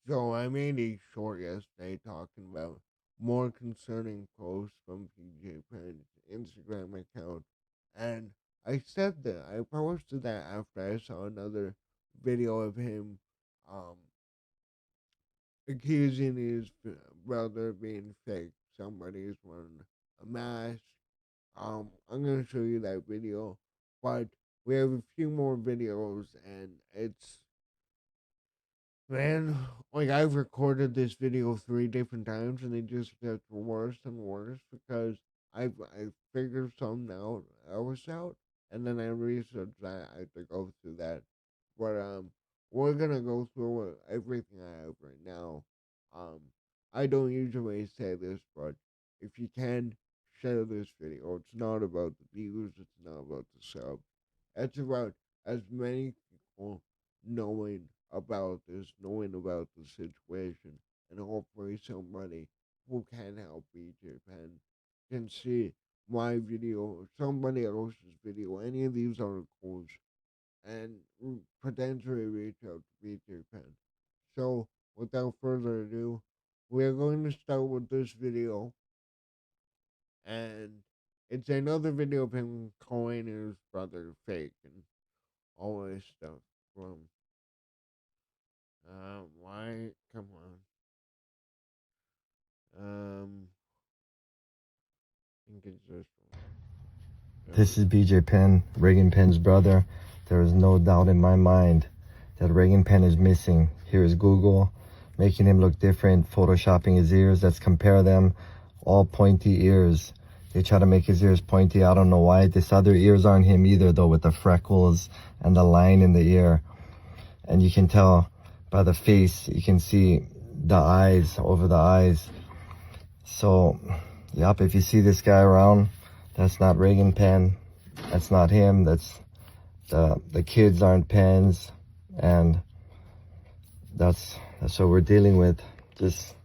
So I made a short yesterday talking about more concerning posts from PJ Penn's Instagram account, and I said that I posted that after I saw another video of him um, accusing his brother of being fake. Somebody's wearing a mask. I'm gonna show you that video, but we have a few more videos, and it's man, like I've recorded this video 3 different times, and it just gets worse and worse because I figured something out, and then I researched that I had to go through that, but we're gonna go through everything I have right now. Um, I don't usually say this, but if you can share this video, it's not about the views, it's not about the subs, it's about as many people knowing about the situation, and hopefully somebody who can help BJ Penn can see my video or somebody else's video, any of these articles, and potentially reach out to BJ Penn. So, without further ado, we're going to start with this video, and it's another video of him calling his brother fake and all this stuff from why? Come on. I think it's this one. This is BJ Penn, Reagan Penn's brother. There is no doubt in my mind that Reagan Penn is missing. Here is Google making him look different, photoshopping his ears. Let's compare them. All pointy ears. They try to make his ears pointy. I don't know why. This other ears aren't him either, though, with the freckles and the line in the ear. And you can tell by the face, you can see the eyes, over the eyes. So, yep, if you see this guy around, that's not Reagan Penn. That's not him. That's the kids aren't Penns, and that's what we're dealing with. Just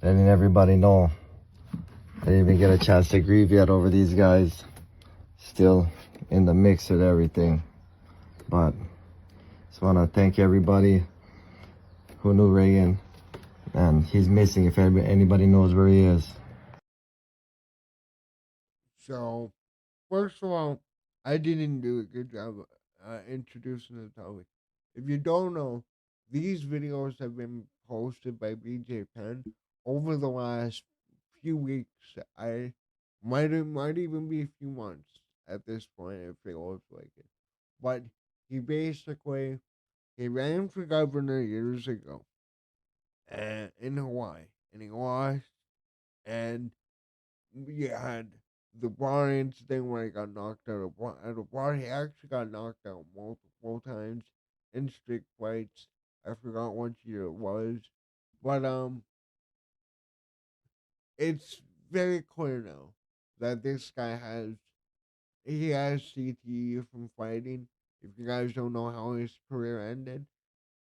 letting everybody know. I didn't even get a chance to grieve yet over these guys. Still in the mix with everything. But just want to thank everybody who knew Reagan, and he's missing. If anybody knows where he is. So, first of all, I didn't do a good job introducing the topic. If you don't know, these videos have been posted by BJ Penn over the last few weeks. I might even be a few months at this point. It feels like it, but he ran for governor years ago, in Hawaii, and he lost. And we had the bar incident where he got knocked out of at a bar. He actually got knocked out multiple times in stick fights. I forgot what year it was, but it's very clear now that this guy has CTE from fighting. If you guys don't know how his career ended,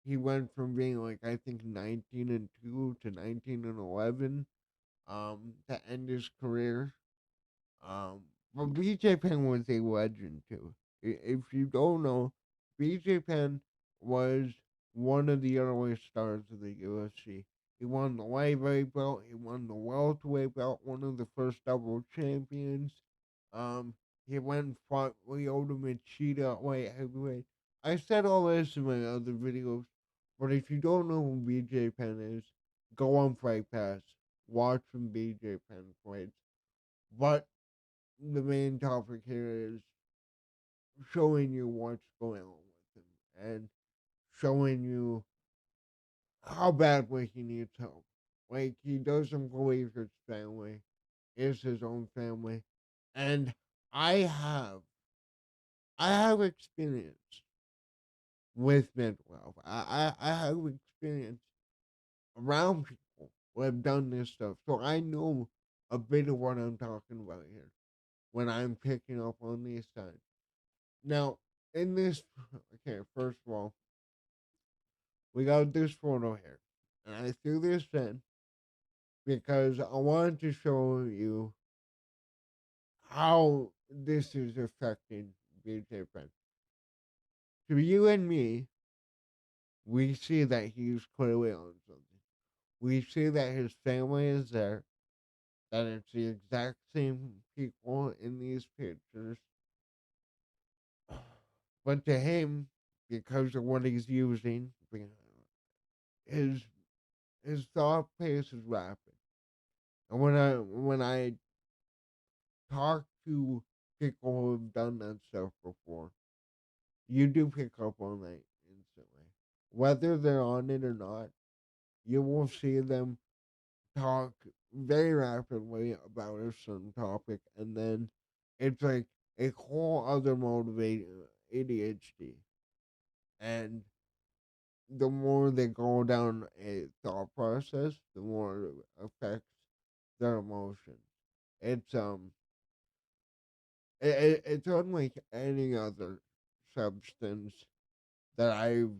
he went from being like I think 19-2 to 19-11 to end his career. But BJ Penn was a legend too. If you don't know, BJ Penn was one of the early stars of the UFC. He won the lightweight belt. He won the welterweight belt. One of the first double champions. Um, he went and fought the ultimate cheetah at light heavyweight. I said all this in my other videos, but if you don't know who BJ Penn is, go on Fight Pass. Watch some BJ Penn fights. But the main topic here is showing you what's going on with him and showing you how badly he needs help. Like he doesn't believe his family is his own family, and I have I have experience with mental health. I have experience around people who have done this stuff, so I know a bit of what I'm talking about here when I'm picking up on these signs. Now, in this, okay, first of all, we got this photo here. And I threw this in because I wanted to show you how this is affecting BJ Penn. To you and me, we see that he's clearly on something. We see that his family is there, that it's the exact same people in these pictures. But to him, because of what he's using, his his thought pace is rapid. And when I talk to people who've done that stuff before, you do pick up on that instantly. Whether they're on it or not, you will see them talk very rapidly about a certain topic, and then it's like a whole other motivated ADHD. And the more they go down a thought process, the more it affects their emotions. It's it's unlike any other substance that I've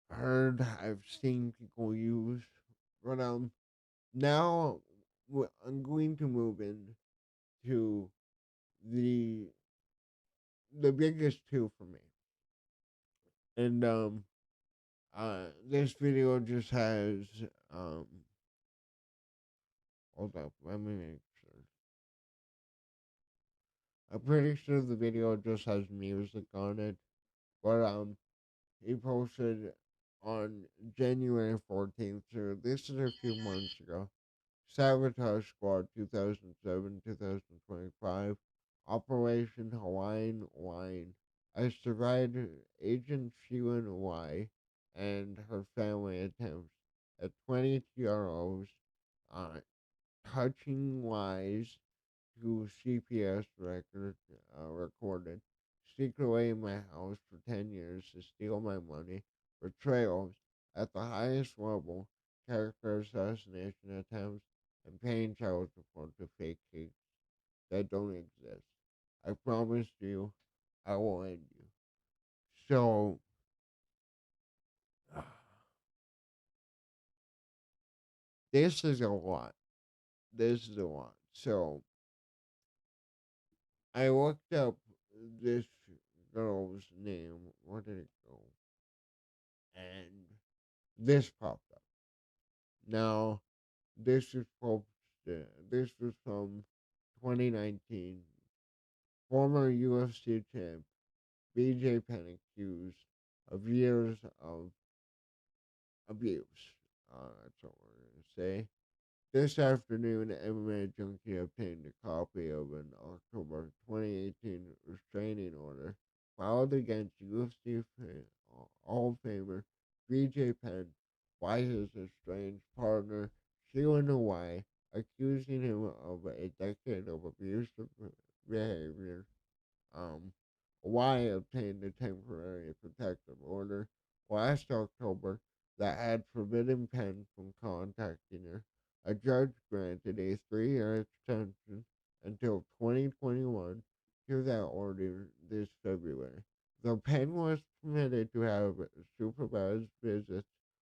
heard, I've seen people use. But now I'm going to move into the the biggest two for me, and this video just has um. Hold up, let me make sure. I'm pretty sure the video just has music on it, but he posted on January 14th, so this is a few months ago. Sabotage Squad 2007 2025, Operation Hawaiian Wine. I survived Agent Shiwan Y and her family attempts at 20 TROs, uh, touching lies to CPS record recorded, sneaked away in my house for 10 years to steal my money, betrayals at the highest level, character assassination attempts, and paying child support to fake kids that don't exist. I promise you, I will end you. So, this is a lot. This is a lot. So, I looked up this girl's name. Where did it go? And this popped up. Now, this is this was from 2019. Former UFC champ BJ Penn accused of years of abuse. That's what we're gonna say. This afternoon, MMA Junkie obtained a copy of an October 2018 restraining order filed against UFC Hall of Famer BJ Penn by his estranged partner, Sheila Hawaii, accusing him of a decade of abusive behavior. um, Y obtained a temporary protective order last October that had forbidden Penn from contacting her. A judge granted a 3-year extension until 2021 to that order this February. Though Penn was permitted to have supervised visits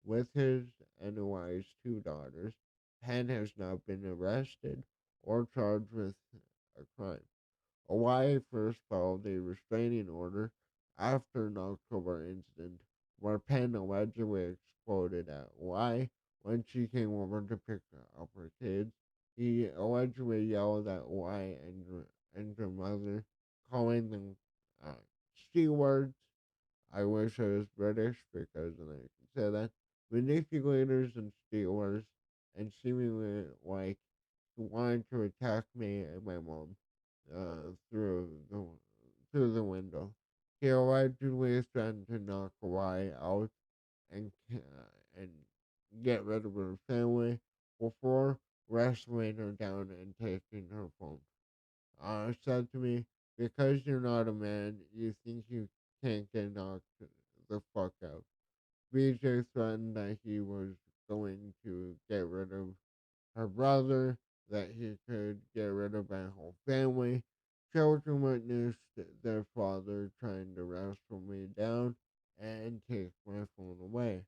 with his and Y's two daughters, Penn has not been arrested or charged with a crime. Hawaii first filed a restraining order after an October incident where Penn allegedly exploded at Y when she came over to pick up her kids. He allegedly yelled at Y and her mother, calling them uh, C words. I wish I was British because then I could say that. Manipulators and stealers, and seemingly like wanted to attack me and my mom uh, through the through the window. He allegedly threatened to knock Hawaii out and get rid of her family before wrestling her down and taking her phone. Said to me, "Because you're not a man, you think you can't get knocked the fuck out." BJ threatened that he was going to get rid of her brother, that he could get rid of my whole family. Children witnessed their father trying to wrestle me down and take my phone away.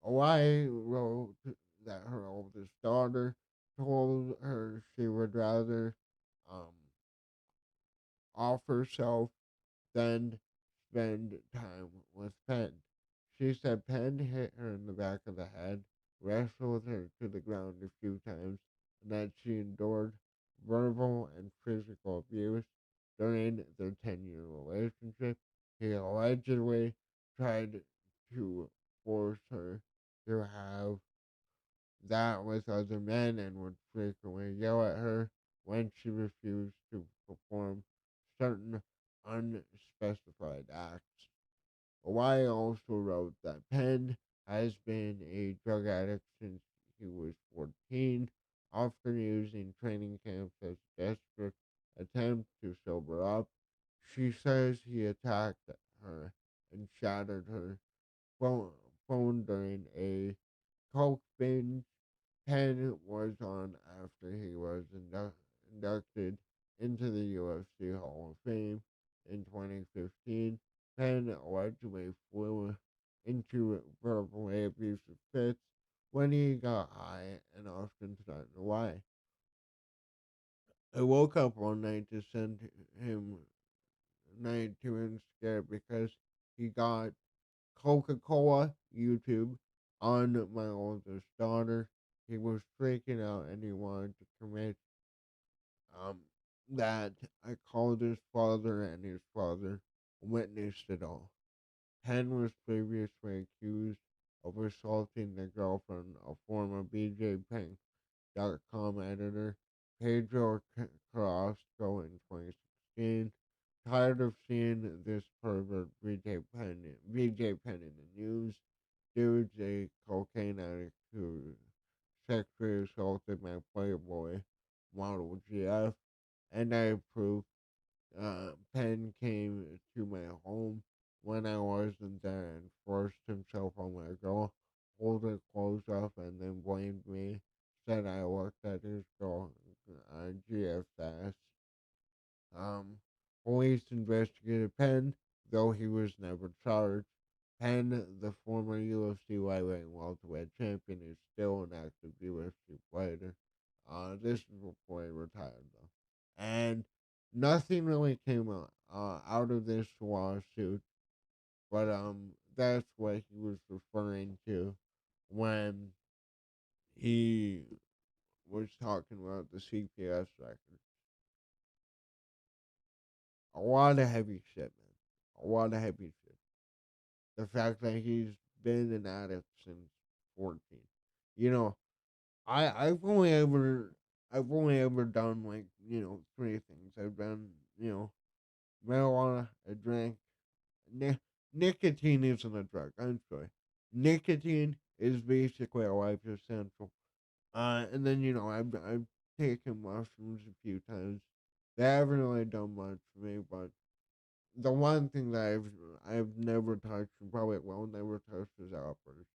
Hawaii wrote that her oldest daughter told her she would rather um, off herself than spend time with Penn. She said Penn hit her in the back of the head wrestled her to the ground a few times, and that she endured verbal and physical abuse during their 10-year relationship. He allegedly tried to force her to have that with other men and would frequently yell at her when she refused to perform certain unspecified acts. Hawaii also wrote that Penn has been a drug addict since he was 14, often using training camps as a desperate attempt to sober up. She says he attacked her and shattered her phone, phone during a coke binge Penn was on after he was inducted into the UFC Hall of Fame in 2015. Penn allegedly flew into verbally abusive fits when he got high and often threatened to lie. I woke up one night to send him night to him scared because he got Coca-Cola YouTube on my oldest daughter. He was freaking out and he wanted to commit um that I called his father and his father witnessed it all. Penn was previously accused of assaulting the girlfriend of former BJPenn.com editor Pedro Carrasco in 2016. Tired of seeing this pervert BJ Penn in the news, dude's a cocaine addict who sexually assaulted my Playboy model GF, and I approved. Penn came to my home when I wasn't there and forced himself on my girl, pulled her clothes off, and then blamed me. Said I looked at his girl, GF's ass. Um, Police investigated Penn, though he was never charged. Penn, the former UFC lightweight and welterweight champion, is still an active UFC fighter. This is before he retired, though. And nothing really came out of this lawsuit, but that's what he was referring to when he was talking about the CPS record. A lot of heavy shit, man. A lot of heavy shit. The fact that he's been an addict since 14. You know, I've only ever done like, three things. I've done, marijuana, I drank. Ni- Nicotine isn't a drug, I'm sorry. Nicotine is basically a life essential. And then, I've taken mushrooms a few times. They haven't really done much for me, but the one thing that I've never touched and probably will never touch is uppers,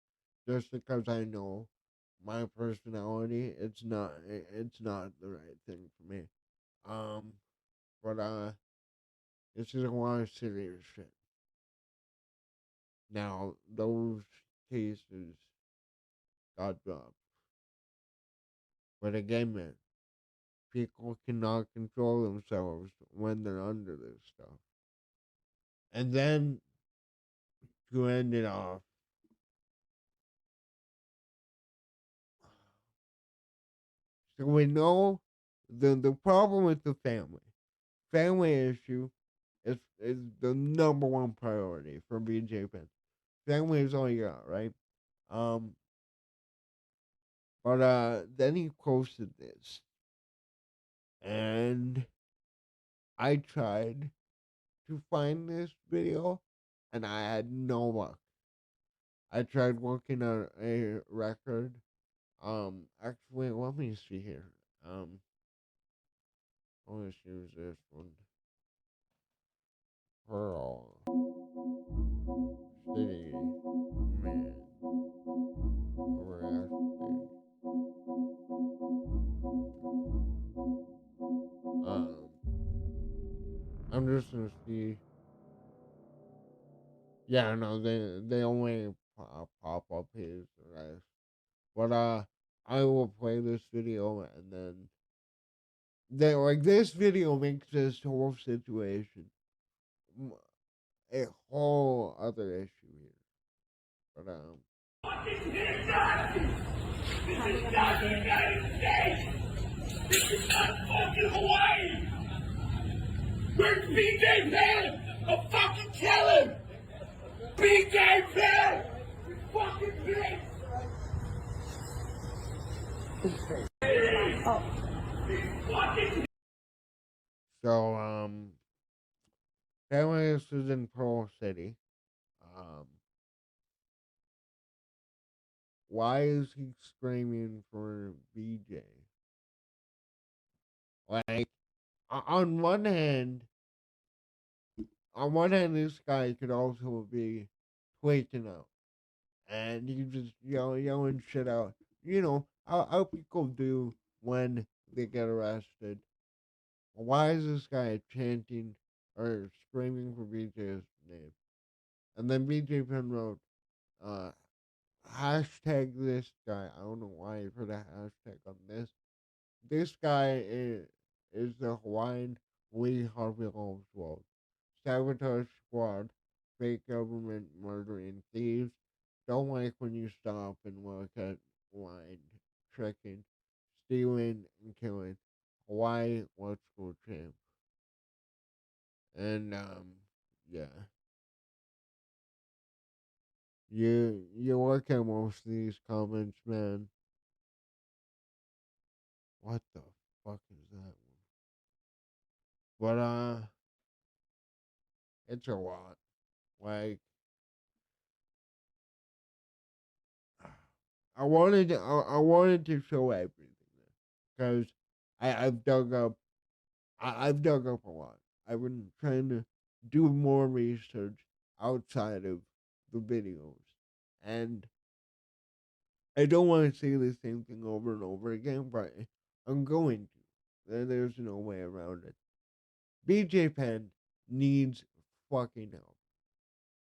just because I know my personality. It's not the right thing for me. Um, but this is a lot of serious shit. Now those cases got dropped, but again, man, people cannot control themselves when they're under this stuff. And then to end it off, so we know the problem with the family issue is the number one priority for BJ Penn. Family is all you got, right? Um, but then he posted this, and I tried to find this video, and I had no luck. I tried looking at a record. Actually, let me see here. Let's use this one. Pearl City Man arrested. Um, I'm just gonna see. Yeah, no, they only pop up his arrest, but I will play this video and then they like this video makes this whole situation a whole other issue here, but is not the United States. This is not fucking Hawaii. Where's BJ Penn? I'll fucking kill him. BJ Penn! You fucking bitch! So, Dallas is in Pearl City. Um, why is he screaming for BJ? Like, on one hand, this guy could also be tweaking out, and he just yelling shit out. You know how people do when they get arrested. Why is this guy chanting or screaming for BJ's name? And then BJ Penn wrote, uh, hashtag this guy. I don't know why he put a hashtag on this. This guy is the Hawaiian Lee Harvey Oswald. Sabotage squad, fake government murdering thieves. Don't like when you stop and look at line tricking, stealing and killing. Hawaii, let's go champ. And yeah. You look at most of these comments, man. What the fuck is that one? But it's a lot. Like I wanted to show everything because I've dug up I've dug up a lot. I've been trying to do more research outside of the videos, and I don't want to say the same thing over and over again, but I'm going to. There's no way around it. BJ Penn needs fucking help.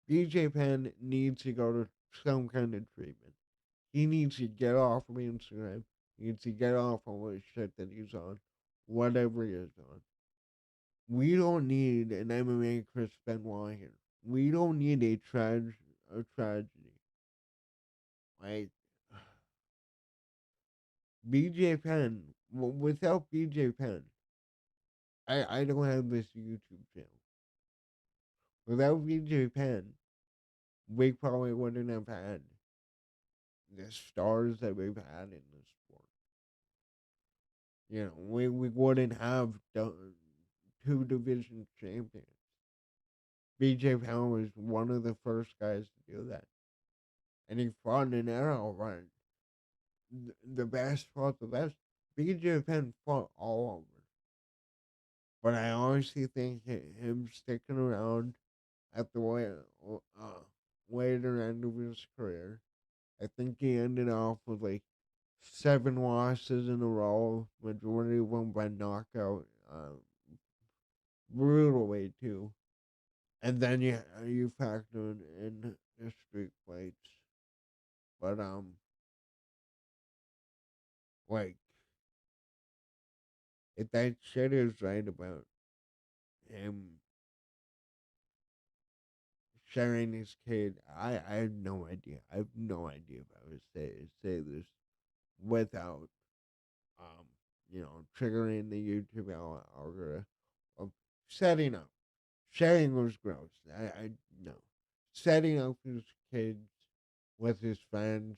BJ Penn needs to go to some kind of treatment. He needs to get off of Instagram. He needs to get off all the shit that he's on, whatever he is on. We don't need an MMA Chris Benoit here. We don't need a tragedy. Like BJ Penn. Without BJ Penn, I don't have this YouTube channel. Without BJ Penn, we probably wouldn't have had the stars that we've had in the sport. You know, we wouldn't have two division champions. BJ Penn was one of the first guys to do that. And he fought in an era where the best fought the best. BJ Penn fought all over. But I honestly think him sticking around at the later end of his career, I think he ended off with like 7 losses in a row, majority of them by knockout, brutally too. And then you factor in the street fights, but like if that shit is right about him sharing his kid, I have no idea. I have no idea if I would say this without um triggering the YouTube algorithm of setting up. Sharing was gross. I no. Setting up his kids with his friends,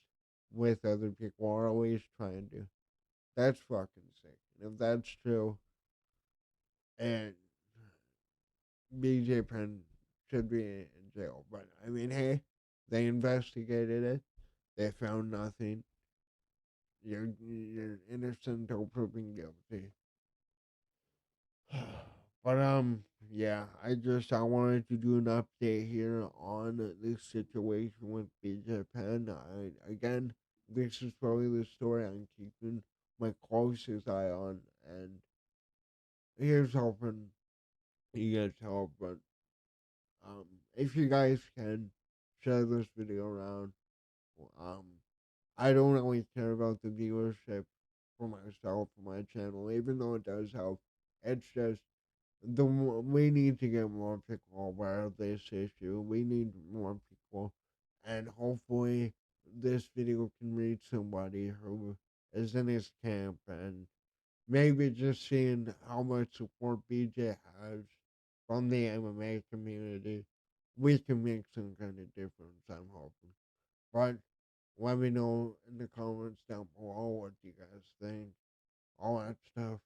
with other people, are always trying to. That's fucking sick. And if that's true, and BJ Penn should be in jail. But I mean, hey, they investigated it. They found nothing. You're innocent until proven guilty. But yeah, I wanted to do an update here on this situation with BJ Penn. Again, this is probably the story I'm keeping my closest eye on, and here's hoping you guys help. But if you guys can share this video around, um, I don't really care about the viewership for myself for my channel, even though it does help. It's just we need to get more people aware of this issue. We need more people, and hopefully, this video can reach somebody who is in his camp, and maybe just seeing how much support BJ has from the MMA community, we can make some kind of difference, I'm hoping. But let me know in the comments down below what you guys think, all that stuff.